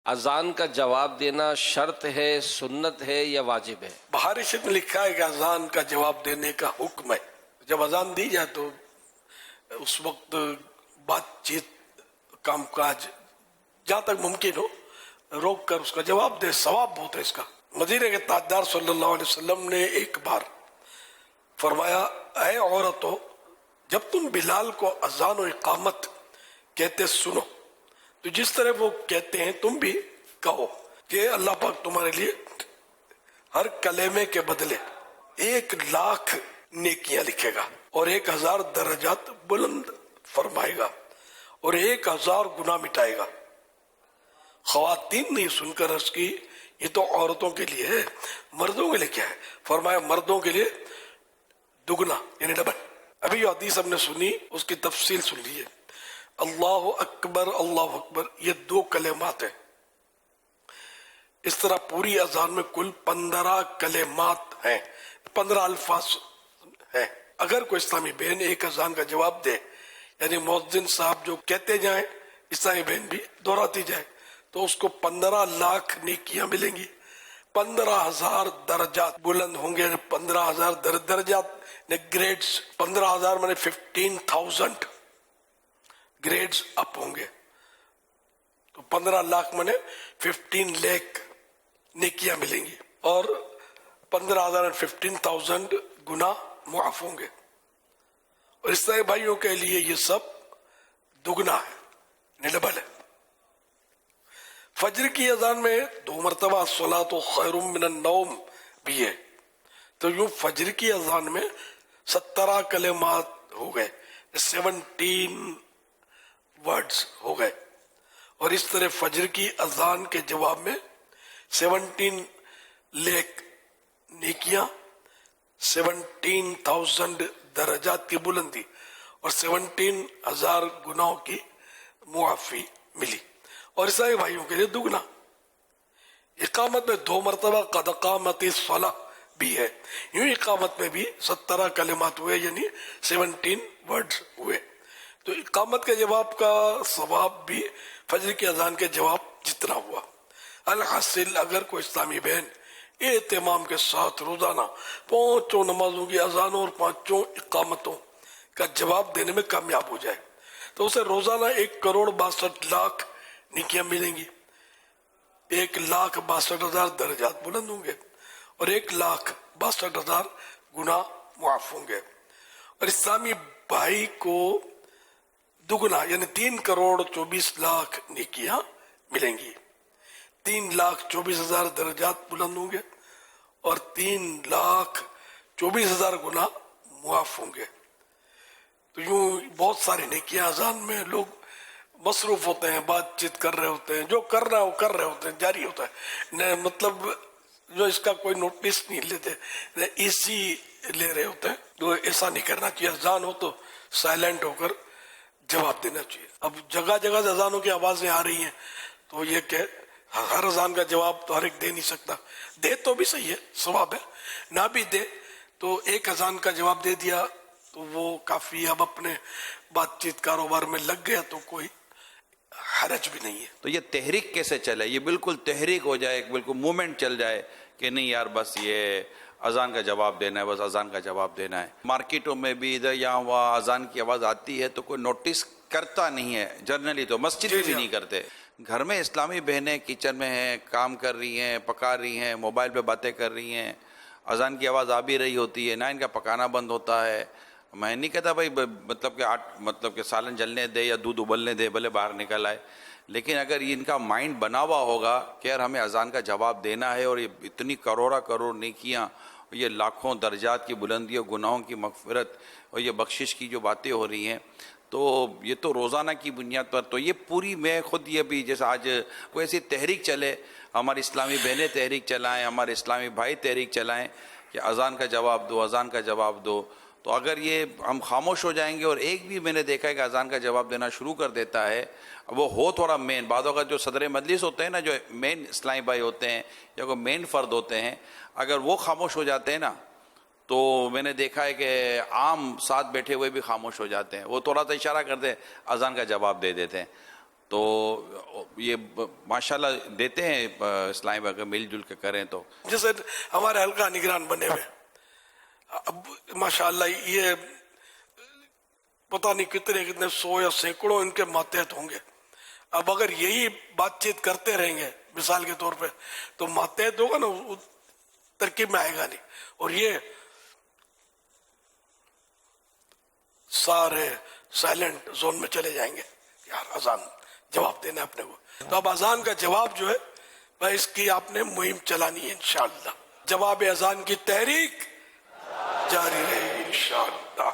اذان کا جواب دینا شرط ہے، سنت ہے یا واجب ہے؟ بہار شریف میں لکھا ہے کہ اذان کا جواب دینے کا حکم ہے. جب اذان دی جائے تو اس وقت بات چیت، کام کاج جہاں تک ممکن ہو روک کر اس کا جواب دے، ثواب بہت ہے اس کا. مدینے کے تاجدار صلی اللہ علیہ وسلم نے ایک بار فرمایا، اے عورتوں، جب تم بلال کو اذان و اقامت کہتے سنو تو جس طرح وہ کہتے ہیں تم بھی کہو کہ اللہ پاک تمہارے لیے ہر کلمے کے بدلے 1,00,000 نیکیاں لکھے گا اور 1,000 درجات بلند فرمائے گا اور 1,000 گناہ مٹائے گا. خواتین نے سن کر عرض کی، یہ تو عورتوں کے لیے ہے، مردوں کے لیے کیا ہے؟ فرمایا مردوں کے لیے دگنا یعنی ڈبل. ابھی جو حدیث ہم نے سنی اس کی تفصیل سن لیجیے. اللہ اکبر اللہ اکبر یہ 2 کلمات ہیں. اس طرح پوری اذان میں کل 15 کلمات ہیں، 15 الفاظ ہیں. اگر کوئی اسلامی بہن ایک اذان کا جواب دے، یعنی مؤذن صاحب جو کہتے جائیں اسلامی بہن بھی دہراتی جائے، تو اس کو 15,00,000 نیکیاں ملیں گی، 15,000 درجات بلند ہوں گے. 15,000 درجات گریڈز، 15,000 میں 15,000 گریڈز اپ ہوں گے. تو 15,00,000 میں 15 لاکھ نیکیاں ملیں گی اور 15,000 اور 15,000 گناہ معاف ہوں گے. اور اس طرح بھائیوں کے لیے یہ سب دگنا ہے، ڈبل ہے. فجر کی اذان میں 2 مرتبہ الصلاۃ خیر من النوم بھی ہے. تو یوں فجر کی اذان میں 17 کلمات ہو گئے، 17 ورڈز ہو گئے. اور اس طرح فجر کی اذان کے جواب میں 17 لاکھ نیکیاں، 17,000 درجات کی بلندی اور 17,000 گناہوں کی معافی ملی. اور عیسائی بھائیوں کے لیے دگنا. اقامت میں 2 مرتبہ قد قامت الصلاۃ بھی ہے. یوں اقامت میں بھی 17 کلمات ہوئے، یعنی 17 ورڈز ہوئے. تو اقامت کے جواب کا ثواب بھی فجر کی اذان کے جواب جتنا ہوا. الحاصل اگر کوئی اسلامی بہن اہتمام کے ساتھ روزانہ 5 نمازوں کی اذانوں اور 5 اقامتوں کا جواب دینے میں کامیاب ہو جائے تو اسے روزانہ 1,62,00,000 نیکیاں ملیں گی، 1,62,000 درجات بلند ہوں گے اور 1,62,000 گناہ معاف ہوں گے. اور اسلامی بھائی کو دگنا یعنی 3,24,00,000 نیکیاں ملیں گی، 3,24,000 درجات بلند ہوں گے اور 3,24,000 گناہ معاف ہوں گے. تو یوں بہت ساری نیکیاں اذان میں لوگ مصروف ہوتے ہیں، بات چیت کر رہے ہوتے ہیں، جو کر رہا ہے وہ کر رہے ہوتے ہیں، جاری ہوتا ہے. مطلب جو اس کا کوئی نوٹس نہیں لیتے، ایسی لے رہے ہوتے ہیں. تو ایسا نہیں کرنا چاہیے. اذان ہو تو سائلنٹ ہو کر جواب دینا چاہیے. اب جگہ جگہ سے اذانوں کی آوازیں آ رہی ہیں تو یہ کہ ہر اذان کا جواب تو ہر ایک دے نہیں سکتا. دے تو بھی صحیح ہے، ثواب ہے. نہ بھی دے تو ایک اذان کا جواب دے دیا تو وہ کافی. اب اپنے بات چیت کاروبار میں لگ گیا تو کوئی حرج بھی نہیں ہے. تو یہ تحریک کیسے چلے؟ یہ بالکل تحریک ہو جائے، بالکل مومنٹ چل جائے کہ نہیں یار بس یہ اذان کا جواب دینا ہے، بس اذان کا جواب دینا ہے. مارکیٹوں میں بھی ادھر یہاں وہاں اذان کی آواز آتی ہے تو کوئی نوٹس کرتا نہیں ہے جنرلی. تو مسجد میں بھی نہیں کرتے. گھر میں اسلامی بہنیں کچن میں ہیں، کام کر رہی ہیں، پکا رہی ہیں، موبائل پہ باتیں کر رہی ہیں، اذان کی آواز آ بھی رہی ہوتی ہے، نہ ان کا پکانا بند ہوتا ہے. میں نہیں کہتا بھائی مطلب کہ سالن جلنے دے یا دودھ ابلنے دے، بھلے باہر نکل آئے، لیکن اگر ان کا مائنڈ بنا ہوا ہوگا کہ یار ہمیں اذان کا جواب دینا ہے اور یہ اتنی کروڑ نیکیاں، یہ لاکھوں درجات کی بلندی اور گناہوں کی مغفرت اور یہ بخشش کی جو باتیں ہو رہی ہیں، تو یہ تو روزانہ کی بنیاد پر. تو یہ پوری میں خود یہ بھی جیسے آج کوئی ایسی تحریک چلے، ہماری اسلامی بہنیں تحریک چلائیں، ہمارے اسلامی بھائی تحریک چلائیں کہ اذان کا جواب دو، اذان کا جواب دو. تو اگر یہ ہم خاموش ہو جائیں گے اور ایک بھی میں نے دیکھا ہے کہ اذان کا جواب دینا شروع کر دیتا ہے، وہ ہو تھوڑا مین، بعض اوقات جو صدر مجلس ہوتے ہیں نا، جو مین اسلامی بھائی ہوتے ہیں یا کوئی مین فرد ہوتے ہیں، اگر وہ خاموش ہو جاتے ہیں نا تو میں نے دیکھا ہے کہ عام ساتھ بیٹھے ہوئے بھی خاموش ہو جاتے ہیں. وہ تھوڑا سا اشارہ کرتے اذان کا جواب دے دیتے ہیں. تو یہ ماشاءاللہ دیتے ہیں اسلامی بھائی، اگر مل جل کے کریں تو. جیسے ہمارے حلقہ نگران بنے ہوئے، اب ماشاءاللہ یہ پتہ نہیں کتنے 100 یا سینکڑوں ان کے ماتحت ہوں گے. اب اگر یہی بات چیت کرتے رہیں گے مثال کے طور پہ تو ماتحت ہوگا نا، ترکیب میں آئے گا نہیں. اور یہ سارے سائلنٹ زون میں چلے جائیں گے، یار اذان جواب دینا ہے اپنے کو. تو اب اذان کا جواب جو ہے بھائی اس کی آپ نے مہم چلانی ہے انشاءاللہ. جواب اذان کی تحریک جاری رہے گی انشاءاللہ.